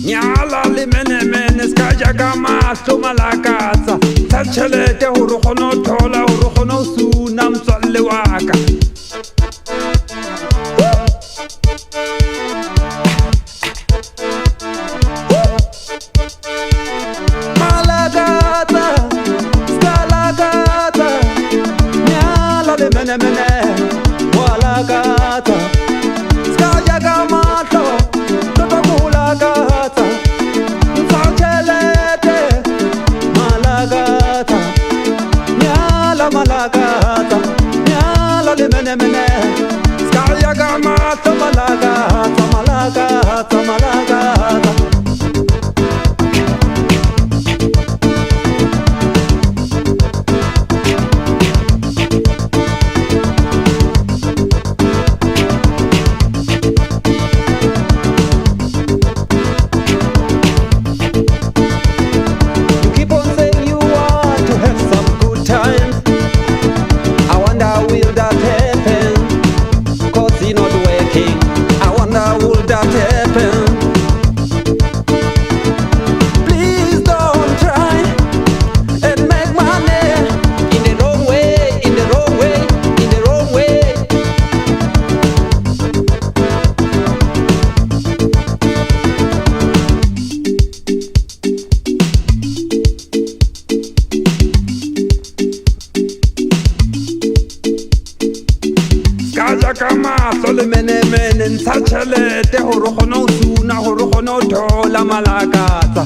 Nyala le mene ska jaga mahlo malakatsa tsa tšhelete gore kgone o thola gore kgone o suna motswalle wa ka malakatsa ska lakatsa nyala le mene walakatsa ska jaga mahlo tota kulakatsa malakatsa nyala le mene ska jaga mahlo malakatsa malakatsa malakatsa ka mahlo le mene ntsha tšhelete gore kgone o suna gore kgone o thola malakatsa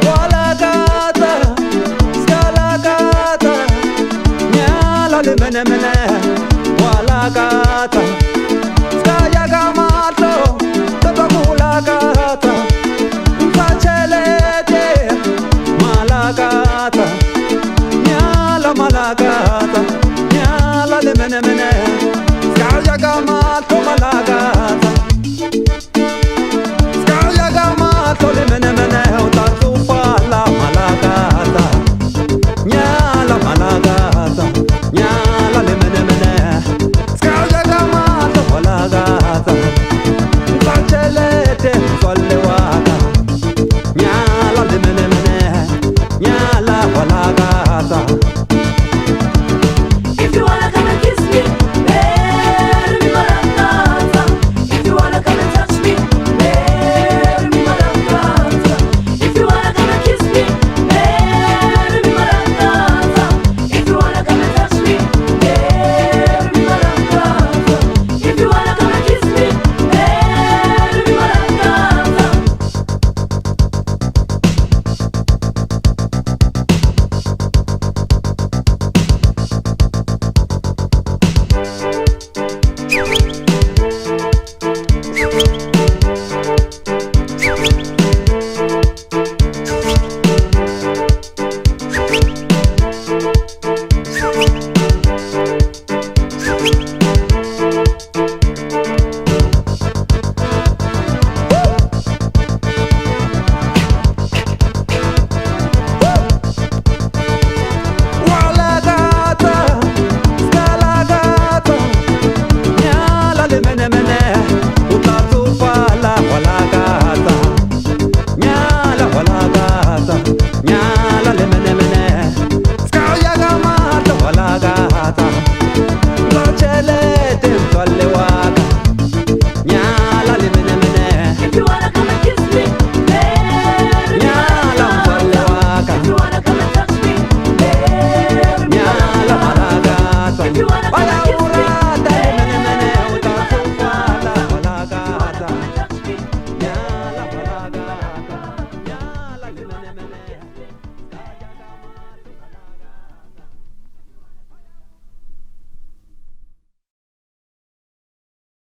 walakatsa ska lakatsa nyala le mene walakatsa ska jaga mahlo tota kulakatsa malakatsa nyala le mene ska jaga mahlo malakatsa